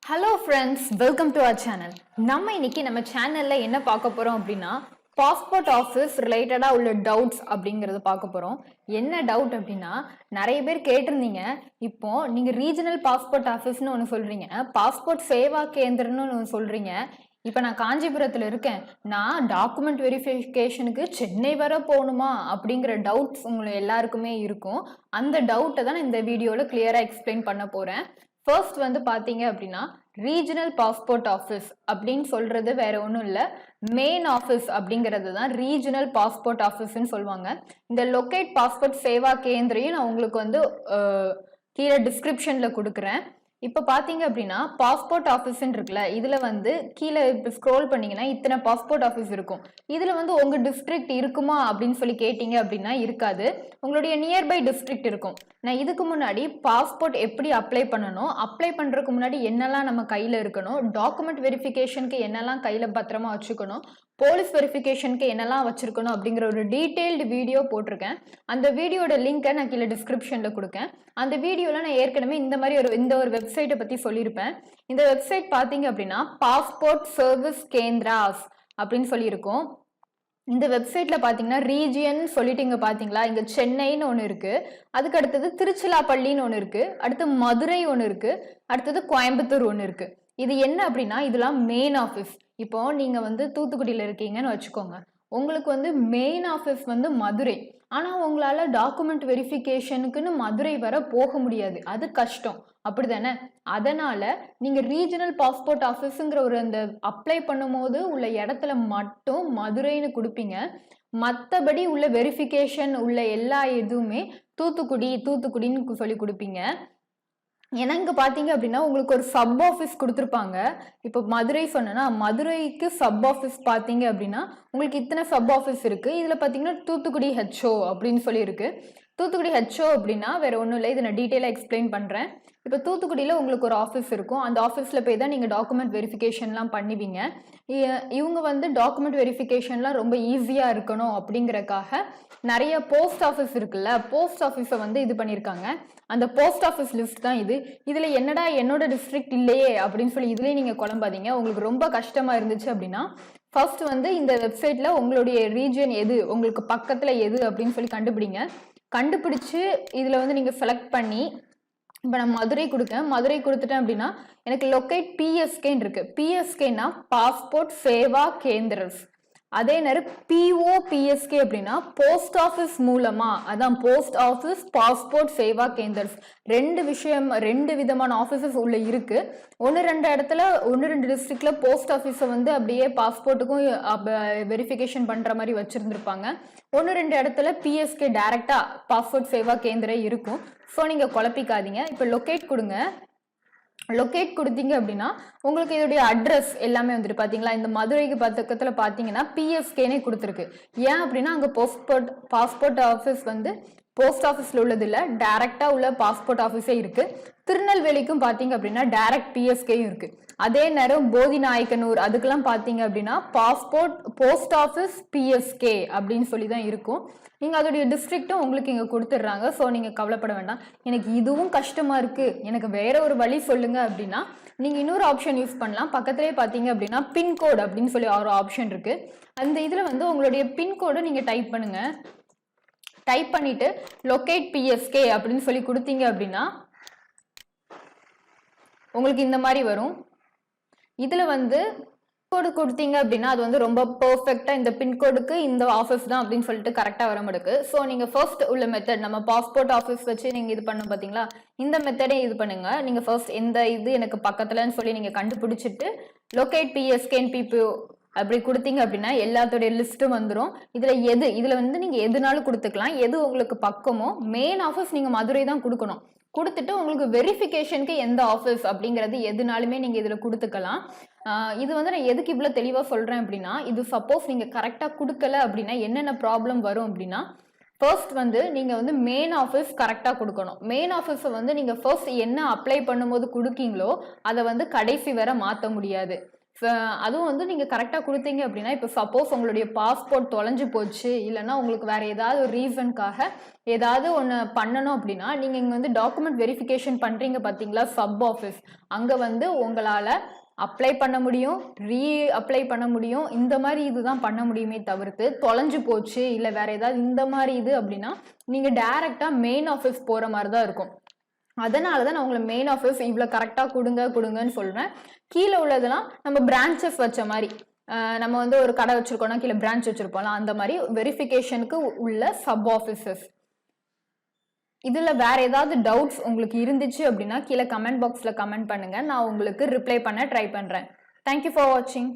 Hello friends, welcome to our channel. நம்ம சேனலில் என்ன பார்க்க போகிறோம் அப்படின்னா, பாஸ்போர்ட் ஆஃபீஸ் ரிலேட்டடாக உள்ள டவுட்ஸ் அப்படிங்கிறத பார்க்க போகிறோம். என்ன டவுட் அப்படின்னா, நிறைய பேர் கேட்டிருந்தீங்க. இப்போ நீங்கள் ரீஜனல் பாஸ்போர்ட் ஆஃபீஸ்னு ஒன்று சொல்கிறீங்க, பாஸ்போர்ட் சேவா கேந்திரன்னு ஒன்று சொல்கிறீங்க. இப்போ நான் காஞ்சிபுரத்தில் இருக்கேன், நான் டாக்குமெண்ட் வெரிஃபிகேஷனுக்கு சென்னை வர போகணுமா அப்படிங்கிற டவுட்ஸ் உங்களுக்கு எல்லாருக்குமே இருக்கும். அந்த டவுட்டை தான் நான் இந்த வீடியோவில் கிளியராக எக்ஸ்பிளைன் பண்ண போகிறேன். ஃபர்ஸ்ட் வந்து பார்த்தீங்க அப்படின்னா, ரீஜனல் பாஸ்போர்ட் ஆஃபீஸ் அப்படின்னு சொல்றது வேற ஒன்றும் இல்லை, மெயின் ஆஃபீஸ் அப்படிங்கிறது தான் ரீஜனல் பாஸ்போர்ட் ஆஃபீஸ்ன்னு சொல்லுவாங்க. இந்த லொக்கேட் பாஸ்போர்ட் சேவா கேந்திரையும் நான் உங்களுக்கு வந்து கீழே டிஸ்கிரிப்ஷன்ல கொடுக்குறேன். இப்போ பார்த்தீங்க அப்படின்னா, பாஸ்போர்ட் ஆஃபீஸ்ன்னு இருக்குல்ல, இதில் வந்து கீழே இப்போ ஸ்க்ரோல் பண்ணீங்கன்னா இத்தனை பாஸ்போர்ட் ஆஃபீஸ் இருக்கும். இதில் வந்து உங்கள் டிஸ்ட்ரிக்ட் இருக்குமா அப்படின்னு சொல்லி கேட்டீங்க அப்படின்னா இருக்காது. உங்களுடைய நியர்பை டிஸ்ட்ரிக்ட் இருக்கும். நான் இதுக்கு முன்னாடி பாஸ்போர்ட் எப்படி அப்ளை பண்ணணும், அப்ளை பண்ணுறதுக்கு முன்னாடி என்னெல்லாம் நம்ம கையில் இருக்கணும், டாக்குமெண்ட் வெரிஃபிகேஷனுக்கு என்னெல்லாம் கையில் பத்திரமா வச்சுக்கணும், போலீஸ் வெரிஃபிகேஷனுக்கு என்னெல்லாம் வச்சிருக்கணும் அப்படிங்கிற ஒரு டீட்டெயில்டு வீடியோ போட்டிருக்கேன். அந்த வீடியோட லிங்கை நான் கீழே டிஸ்கிரிப்ஷனில் கொடுக்கேன். அந்த வீடியோவில் நான் ஏற்கனவே இந்த ஒரு வெப்சைட்டை பற்றி சொல்லியிருப்பேன். இந்த வெப்சைட் பார்த்தீங்க அப்படின்னா பாஸ்போர்ட் சர்வீஸ் கேந்திராஸ் அப்படின்னு சொல்லியிருக்கோம். இந்த வெப்சைட்ல பாத்தீங்கன்னா ரீஜியன் சொல்லிட்டு இங்க பாத்தீங்களா, இங்க சென்னைன்னு ஒண்ணு இருக்கு, அதுக்கு அடுத்தது திருச்சிராப்பள்ளின்னு ஒண்ணு இருக்கு, அடுத்து மதுரை ஒண்ணு இருக்கு, அடுத்தது கோயம்புத்தூர் ஒண்ணு இருக்கு. இது என்ன அப்படின்னா, இதெல்லாம் மெயின் ஆஃபீஸ். இப்போ நீங்க வந்து தூத்துக்குடியில இருக்கீங்கன்னு வச்சுக்கோங்க, உங்களுக்கு வந்து மெயின் ஆஃபீஸ் வந்து மதுரை. ஆனா உங்களால டாக்குமெண்ட் வெரிஃபிகேஷனுக்குன்னு மதுரை வர போக முடியாது, அது கஷ்டம், அப்படிதானே? அதனால நீங்க ரீஜனல் பாஸ்போர்ட் ஆஃபீஸுங்கிற ஒரு அந்த அப்ளை பண்ணும்போது உள்ள இடத்துல மட்டும் மதுரைன்னு கொடுப்பீங்க. மற்றபடி உள்ள வெரிஃபிகேஷன் உள்ள எல்லா இதுவுமே தூத்துக்குடின்னு சொல்லி கொடுப்பீங்க. ஏன்னா இங்க பாத்தீங்க அப்படின்னா உங்களுக்கு ஒரு சப் ஆஃபீஸ் கொடுத்துருப்பாங்க. இப்போ மதுரை சொன்னா மதுரைக்கு சப் ஆஃபீஸ் பாத்தீங்க அப்படின்னா உங்களுக்கு இத்தனை சப் ஆஃபீஸ் இருக்கு. இதுல பாத்தீங்கன்னா தூத்துக்குடி ஹெச்ஓ அப்படின்னு சொல்லி இருக்கு. தூத்துக்குடி ஹெச்ஓ அப்படின்னா வேற ஒன்றும் இல்லை, இதை நான் டீட்டெயிலாக எக்ஸ்பிளைன் பண்ணுறேன். இப்போ தூத்துக்குடியில் உங்களுக்கு ஒரு ஆஃபீஸ் இருக்கும், அந்த ஆஃபீஸில் போய் தான் நீங்கள் டாக்குமெண்ட் வெரிஃபிகேஷன்லாம் பண்ணுவீங்க. இவங்க வந்து டாக்குமெண்ட் வெரிஃபிகேஷன்லாம் ரொம்ப ஈஸியாக இருக்கணும் அப்படிங்கிறக்காக நிறைய போஸ்ட் ஆஃபீஸ் இருக்குல்ல, போஸ்ட் ஆஃபீஸை வந்து இது பண்ணியிருக்காங்க. அந்த போஸ்ட் ஆஃபீஸ் லிஸ்ட் தான் இது. இதில் என்னடா என்னோட டிஸ்ட்ரிக்ட் இல்லையே அப்படின்னு சொல்லி இதுலேயே நீங்கள் குழம்பாதீங்க. உங்களுக்கு ரொம்ப கஷ்டமாக இருந்துச்சு அப்படின்னா ஃபர்ஸ்ட் வந்து இந்த வெப்சைட்ல உங்களுடைய ரீஜன் எது, உங்களுக்கு பக்கத்துல எது அப்படின்னு சொல்லி கண்டுபிடிச்சு இதுல வந்து நீங்க செலக்ட் பண்ணி, இப்போ நான் மதுரை கொடுத்துட்டேன் அப்படின்னா எனக்கு லொக்கேட் பிஎஸ்கேன்னு இருக்கு. பிஎஸ்கேனா பாஸ்போர்ட் சேவா கேந்திரஸ். அதே நேரம் பிஓபிஎஸ்கே அப்படின்னா போஸ்ட் ஆஃபீஸ் மூலமா, அதான் போஸ்ட் ஆஃபீஸ் பாஸ்போர்ட் சேவா கேந்திரஸ். ரெண்டு விதமான ஆஃபீஸஸ் உள்ள இருக்கு. ஒன்று ரெண்டு டிஸ்ட்ரிக்ட்ல போஸ்ட் ஆஃபீஸை வந்து அப்படியே பாஸ்போர்ட்டுக்கும் வெரிஃபிகேஷன் பண்ற மாதிரி வச்சிருந்துருப்பாங்க. ஒன்று ரெண்டு இடத்துல பிஎஸ்கே டைரக்டா பாஸ்போர்ட் சேவா கேந்திரம் இருக்கும். ஸோ நீங்க குழப்பிக்காதீங்க. இப்போ லொக்கேட் கொடுங்க. லொக்கேட் கொடுத்தீங்க அப்படின்னா உங்களுக்கு இதோடைய அட்ரஸ் எல்லாமே வந்துட்டு பாத்தீங்களா, இந்த மதுரைக்கு பக்கத்துல பாத்தீங்கன்னா பிஎஸ்கேனே கொடுத்துருக்கு. ஏன் அப்படின்னா அங்க பாஸ்போர்ட் ஆஃபீஸ் வந்து போஸ்ட் ஆஃபீஸ்ல உள்ளது இல்ல, டைரக்டா உள்ள பாஸ்போர்ட் ஆஃபீஸே இருக்கு. திருநெல்வேலிக்கும் பாத்தீங்க அப்படின்னா டைரக்ட் பிஎஸ்கேயும் இருக்கு. அதே நேரம் போதி நாயக்கனூர் அதுக்கெல்லாம் பாத்தீங்க அப்படின்னா போஸ்ட் ஆஃபீஸ் பிஎஸ்கே அப்படின்னு சொல்லி தான் இருக்கும். நீங்க அதோடைய டிஸ்ட்ரிக்டும் உங்களுக்கு இங்க கொடுத்துடுறாங்க. ஸோ நீங்க கவலைப்பட வேண்டாம். எனக்கு இதுவும் கஷ்டமா இருக்கு, எனக்கு வேற ஒரு வழி சொல்லுங்க அப்படின்னா நீங்க இன்னொரு ஆப்ஷன் யூஸ் பண்ணலாம். பக்கத்திலே பாத்தீங்க அப்படின்னா பின்கோட் அப்படின்னு சொல்லி ஒரு ஆப்ஷன் இருக்கு. அந்த இதுல வந்து உங்களுடைய பின்கோடை நீங்க டைப் பண்ணுங்க. டைப் பண்ணிட்டு லொக்கேட் பிஎஸ்கே அப்படின்னு சொல்லி கொடுத்தீங்க அப்படின்னா உங்களுக்கு இந்த மாதிரி வரும். இதுல வந்து பின்கோடு கொடுத்தீங்க அப்படின்னா அது வந்து ரொம்ப பெர்ஃபெக்டா இந்த பின்கோடுக்கு இந்த ஆஃபீஸ் தான் அப்படின்னு சொல்லிட்டு கரெக்டா வர மாட்டேங்குது. ஸோ நீங்க ஃபர்ஸ்ட் உள்ள மெத்தட், நம்ம பாஸ்போர்ட் ஆஃபீஸ் வச்சு நீங்க இது பண்ண பாத்தீங்களா, இந்த மெத்தடே இது பண்ணுங்க. நீங்க ஃபர்ஸ்ட் எந்த இது எனக்கு பக்கத்துலன்னு சொல்லி நீங்க கண்டுபிடிச்சிட்டு லொக்கேட் பிஎஸ்கேன் பிபிஓ அப்படி கொடுத்தீங்க அப்படின்னா எல்லாத்தோடைய லிஸ்ட்டும் வந்துடும். இதுல வந்து நீங்க எதுனாலும் கொடுத்துக்கலாம். எது உங்களுக்கு பக்கமோ, மெயின் ஆஃபீஸ் நீங்க மதுரை தான் கொடுக்கணும். கொடுத்துட்டு உங்களுக்கு வெரிஃபிகேஷனுக்கு எந்த ஆஃபீஸ் அப்படிங்கிறது எதுனாலுமே நீங்க இதுல கொடுத்துக்கலாம். இது வந்து நான் எதுக்கு இவ்வளவு தெளிவா சொல்றேன் அப்படின்னா, இது சப்போஸ் நீங்க கரெக்டா கொடுக்கல அப்படின்னா என்னென்ன ப்ராப்ளம் வரும் அப்படின்னா, ஃபர்ஸ்ட் வந்து நீங்க வந்து மெயின் ஆஃபீஸ் கரெக்டா கொடுக்கணும். மெயின் ஆஃபீஸை வந்து நீங்க ஃபர்ஸ்ட் என்ன அப்ளை பண்ணும்போது கொடுக்கீங்களோ அதை வந்து கடைசி வரை மாற்ற முடியாது. அதுவும் வந்து நீங்கள் கரெக்டாக கொடுத்தீங்க அப்படின்னா, இப்போ சப்போஸ் உங்களுடைய பாஸ்போர்ட் தொலைஞ்சு போச்சு, இல்லைன்னா உங்களுக்கு வேற ஏதாவது ஒரு ரீசனுக்காக ஏதாவது ஒன்று பண்ணணும் அப்படின்னா, நீங்கள் இங்கே வந்து டாக்குமெண்ட் வெரிஃபிகேஷன் பண்ணுறீங்க பார்த்தீங்களா, சப் ஆஃபீஸ், அங்கே வந்து உங்களால் அப்ளை பண்ண முடியும், அப்ளை பண்ண முடியும், இந்த மாதிரி இதுதான் பண்ண முடியுமே தவிர்த்து, தொலைஞ்சு போச்சு இல்லை வேற ஏதாவது இந்த மாதிரி இது அப்படின்னா நீங்கள் டைரெக்டாக மெயின் ஆஃபீஸ் போகிற மாதிரி தான் இருக்கும். அதனால தான் நான் உங்களை மெயின் ஆஃபீஸ் இவ்வளோ கரெக்டாக கொடுங்கன்னு சொல்கிறேன். கீழே உள்ளதெல்லாம் நம்ம பிரான்ச்சஸ் வச்ச மாதிரி, நம்ம வந்து ஒரு கடை வச்சுருக்கோம்னா கீழே பிரான்ச் வச்சுருப்போம்ல, அந்த மாதிரி வெரிஃபிகேஷனுக்கு உள்ள சப் ஆஃபீஸஸ். இதில் வேற ஏதாவது டவுட்ஸ் உங்களுக்கு இருந்துச்சு அப்படின்னா கீழே கமெண்ட் பாக்ஸில் கமெண்ட் பண்ணுங்கள், நான் உங்களுக்கு ரிப்ளை பண்ண ட்ரை பண்ணுறேன். தேங்க்யூ ஃபார் வாட்சிங்.